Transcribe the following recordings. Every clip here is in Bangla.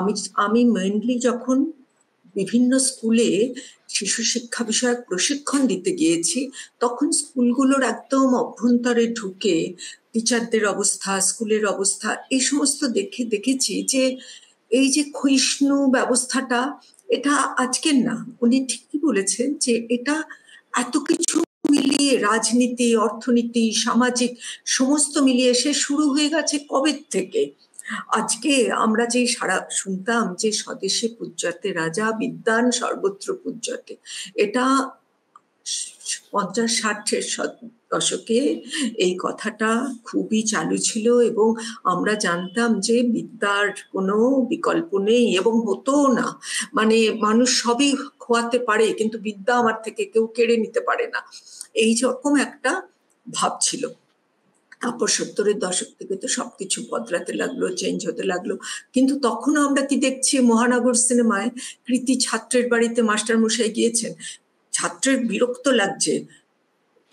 আমি আমি মেইনলি যখন বিভিন্ন স্কুলে শিশু শিক্ষা বিষয়ক প্রশিক্ষণ দিতে গিয়েছি, তখন স্কুলগুলোর একদম অভ্যন্তরে ঢুকে টিচারদের অবস্থা, স্কুলের অবস্থা, এই সমস্ত দেখেছি যে এই যে ক্ষয়িষ্ণু ব্যবস্থাটা, এটা আজকের না। উনি ঠিকই বলেছেন যে এটা এত কিছু মিলিয়ে, রাজনীতি, অর্থনীতি, সামাজিক সমস্ত মিলিয়ে সে শুরু হয়ে গেছে কবে থেকে। আজকে আমরা যে সারা শুনতাম যে স্বদেশে পূজ্যতে রাজা, বিদ্বান সর্বত্র পূজ্যতে, এটা 50-60-এর দশকে এই কথাটা খুবই চালু ছিল, এবং আমরা জানতাম যে বিদ্যার কোনো বিকল্প নেই এবং হতো না। মানে মানুষ সবই খোয়াতে পারে, কিন্তু বিদ্যা আমার থেকে কেউ কেড়ে নিতে পারে না, এই রকম একটা ভাব ছিল। তারপর 70-এর দশক থেকে তো সবকিছু বদলাতে লাগলো, চেঞ্জ হতে লাগলো। কিন্তু তখনও আমরা কি দেখছি, মহানগর সিনেমায় কৃতি ছাত্রের বাড়িতে মাস্টার মশাই গিয়েছেন, ছাত্রের বিরক্ত লাগছে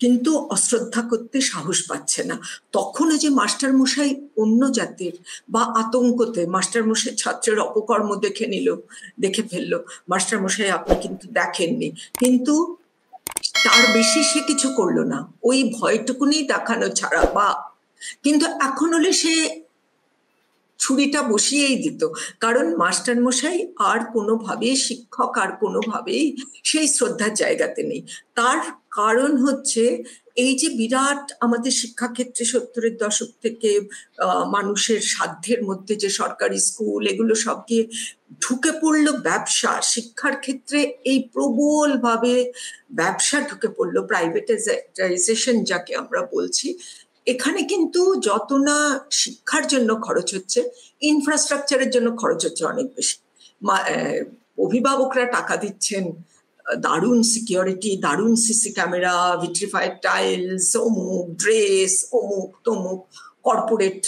কিন্তু অশ্রদ্ধা করতে সাহস পাচ্ছে না। তখনও যে মাস্টার মশাই অন্য জাতির, বা আতঙ্কতে মাস্টার মশাই ছাত্রের অপকর্ম দেখে ফেললো, মাস্টার মশাই আপনি কিন্তু দেখেননি, কিন্তু তার বেশি সে কিছু করলো না, ওই ভয়টুকুনি দেখানো ছাড়া। বা কিন্তু এখন হলে সে ছুরিটা বসিয়েই দিত, কারণ মাস্টার মশাই আর কোনোভাবেই, শিক্ষক আর কোনোভাবেই সেই শ্রদ্ধার জায়গাতে নেই। তার কারণ হচ্ছে এই যে বিরাট আমাদের শিক্ষাক্ষেত্রে 70-এর দশক থেকে মানুষের সাধ্যের মধ্যে যে সরকারি স্কুল, এগুলো সব গিয়ে ঢুকে পড়লো ব্যবসা। শিক্ষার ক্ষেত্রে এই প্রবল ভাবে ব্যবসা ঢুকে পড়লো, প্রাইভেটাইজেশন যাকে আমরা বলছি। এখানে কিন্তু যত না শিক্ষার জন্য খরচ হচ্ছে, ইনফ্রাস্ট্রাকচারের জন্য খরচ হচ্ছে অনেক বেশি। অভিভাবকরা টাকা দিচ্ছেন, দারুণ সিকিউরিটি, দারুণ সিসি ক্যামেরা, ভিট্রিফাইড টাইলস, অমুক ড্রেস, অমুক তমুক, কর্পোরেট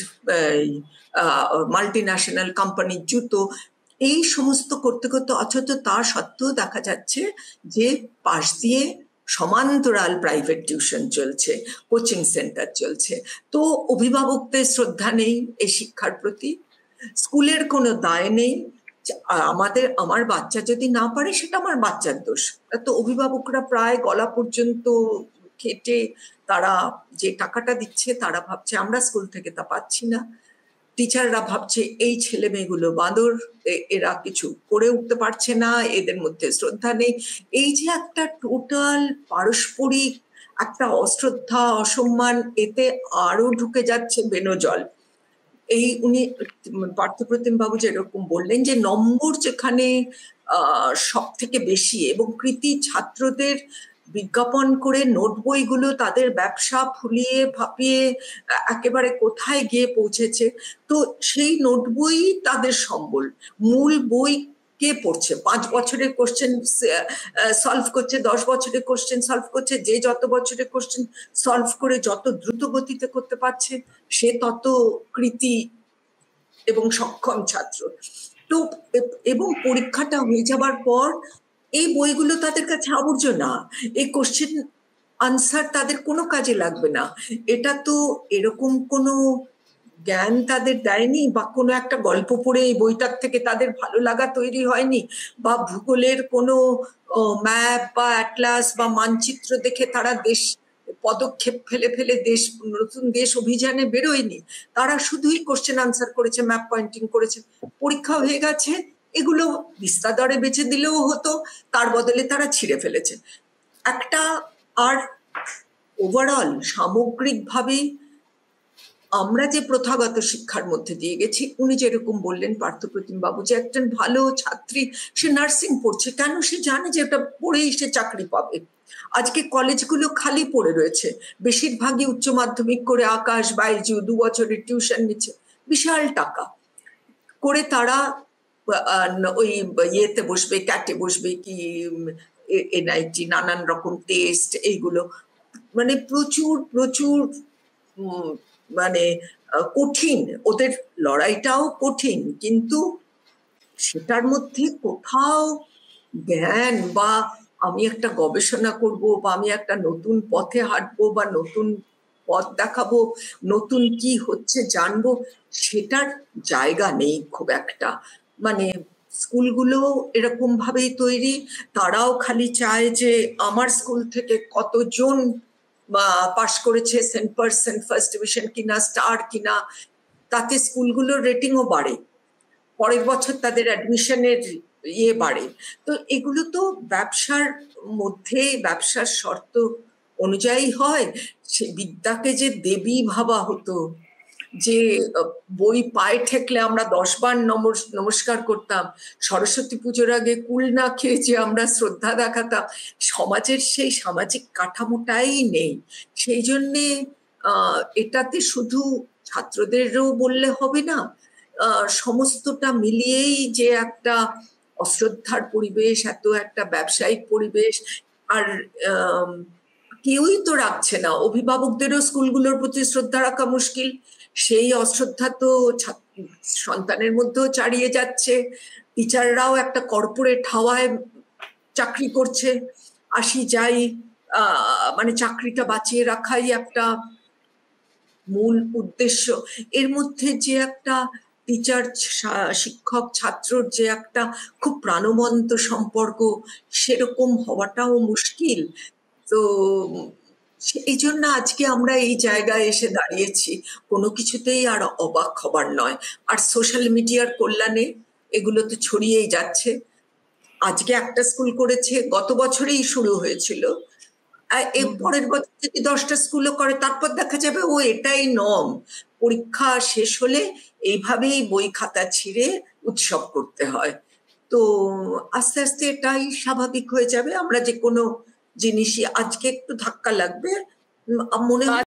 মাল্টিন্যাশনাল কোম্পানির জুতো, এই সমস্ত করতে করতে, অথচ তা সত্ত্বেও দেখা যাচ্ছে যে পাশ দিয়ে সমান্তরাল প্রাইভেট টিউশন চলছে, কোচিং সেন্টার চলছে। তো অভিভাবকদের শ্রদ্ধা নেই এই শিক্ষার প্রতি, স্কুলের কোনো দায় নেই। আমার বাচ্চা যদি না পারে সেটা আমার বাচ্চার দোষ। তো অভিভাবকরা প্রায় গলা পর্যন্ত খেটে তারা যে টাকাটা দিচ্ছে, তারা ভাবছে আমরা স্কুল থেকে তা পাচ্ছি না। টিচাররা ভাবছে এই ছেলে মেয়েগুলো বাঁদর, এরা কিছু করে উঠতে পারছে না, এদের মধ্যে শ্রদ্ধা নেই। এই যে একটা টোটাল পারস্পরিক একটা অশ্রদ্ধা, অসম্মান, এতে আরো ঢুকে যাচ্ছে বেনজল। এই উনি পার্থপ্রতিম বাবু যেরকম বললেন যে নম্বর যেখানে সব থেকে বেশি, এবং কৃতি ছাত্রদের বিজ্ঞাপন করে নোট বইগুলো তাদের ব্যবসা ফুলিয়ে ফাঁপিয়ে একেবারে কোথায় গিয়ে পৌঁছেছে। তো সেই নোট বই তাদের সম্বল, মূল বই কে পড়ছে? 5 বছরের কোশ্চেন সলভ করছে, 10 বছরের কোশ্চেন সলভ করছে, যে যত বছরের কোশ্চেন সলভ করে যত দ্রুত গতিতে করতে পারছে, সে তত কৃতি এবং সক্ষম ছাত্র। তো এবং পরীক্ষাটা হয়ে যাবার পর এই বইগুলো তাদের কাছে আবর্জনা, এই কোশ্চেন আনসার তাদের কোনো কাজে লাগবে না। এটা তো এরকম কোনো জ্ঞান তাদের দেয়নি, বা কোনো একটা গল্প পড়ে এই বইটার থেকে তাদের ভালো লাগা তৈরি হয়নি, বা ভূগোলের কোনো ম্যাপ বা অ্যাটলাস বা মানচিত্র দেখে তারা দেশ পদক্ষেপ ফেলে ফেলে নতুন দেশ অভিযানে বেরোয়নি। তারা শুধুই কোশ্চেন আনসার করেছে, ম্যাপ পয়েন্টিং করেছে, পরীক্ষা হয়ে গেছে, এগুলো বিস্তার দরে বেঁচে দিলেও হতো, তার বদলে তারা ছিঁড়ে ফেলেছে একটা। আর ওভারঅল সামগ্রিকভাবে আমরা যে প্রথাগত শিক্ষার মধ্যে দিয়ে গেছি, উনি যেরকম বললেন পার্থপ্রতিম বাবু, যে একজন ভালো ছাত্রী, সে নার্সিং পড়ছে, কেন? সে জানে যে এটা পড়েই সে চাকরি পাবে। আজকে কলেজগুলো খালি পড়ে রয়েছে, বেশিরভাগই উচ্চ মাধ্যমিক করে আকাশ বাইজু 2 বছরের টিউশন নিচ্ছে, বিশাল টাকা করে তারা ওই ইয়েতে বসবে, ক্যাটে বসবে, কি এনআইটি, নানান রকম টেস্ট, এইগুলো মানে প্রচুর প্রচুর মানে কঠিন, ওদের লড়াইটাও কঠিন, কিন্তু সেটার মধ্যে কোথাও জ্ঞান, বা আমি একটা গবেষণা করব, বা আমি একটা নতুন পথে হাঁটবো, বা নতুন পথ দেখাবো, নতুন কি হচ্ছে জানবো, সেটার জায়গা নেই খুব একটা। মানে স্কুলগুলো এরকম ভাবেই তৈরি, তারাও খালি চায় যে আমার স্কুল থেকে কতজন পাশ করেছে, 100% ফার্স্ট ডিভিশন কিনা, স্টার কিনা, তাতে স্কুলগুলোর রেটিংও বাড়ে, পরের বছর তাদের অ্যাডমিশনের বাড়ে। তো এগুলো তো ব্যবসার মধ্যে, ব্যবসার শর্ত অনুযায়ী হয়। সে বিদ্যাকে যে দেবী ভাবা হতো, যে বই পায়ে ঠেকলে আমরা 10 বার নমস্কার করতাম, সরস্বতী পুজোর আগে কুল না খেয়ে যে আমরা শ্রদ্ধা দেখাতাম, সমাজের সেই সামাজিক কাঠামোটাই নেই। সেই জন্যে এটাতে শুধু ছাত্রদেরও বললে হবে না, সমস্তটা মিলিয়েই যে একটা অশ্রদ্ধার পরিবেশ, এত একটা ব্যবসায়িক পরিবেশ। আর কেউই তো রাখছে না, অভিভাবকদেরও স্কুলগুলোর প্রতি শ্রদ্ধা রাখা মুশকিল, সেই অশ্রদ্ধা তো সন্তানের মধ্যেও ছাড়িয়ে যাচ্ছে। টিচাররাও একটা কর্পোরেট হাওয়ায় চাকরি করছে, আসি যাই, মানে চাকরিটা বাঁচিয়ে রাখাই একটা মূল উদ্দেশ্য। এর মধ্যে যে একটা টিচার, শিক্ষক ছাত্রর যে একটা খুব প্রাণবন্ত সম্পর্ক, সেরকম হওয়াটাও মুশকিল। তো এই জন্য আজকে আমরা এই জায়গায় এসে দাঁড়িয়েছি, কোনো কিছুতেই আর অবাক হবার নয়। আর সোশ্যাল মিডিয়ার কল্যাণে এগুলো তো ছড়িয়েই যাচ্ছে। আজকে একটা স্কুল করেছে, গত বছরেই শুরু হয়েছিল, এর পরের বছর যদি 10টা স্কুলও করে, তারপর দেখা যাবে ও এটাই নর্ম। পরীক্ষা শেষ হলে এইভাবেই বই খাতা ছিঁড়ে উৎসব করতে হয়। তো আস্তে আস্তে এটাই স্বাভাবিক হয়ে যাবে। আমরা যে কোনো জিনিসই, আজকে একটু ধাক্কা লাগবে মনে হয়।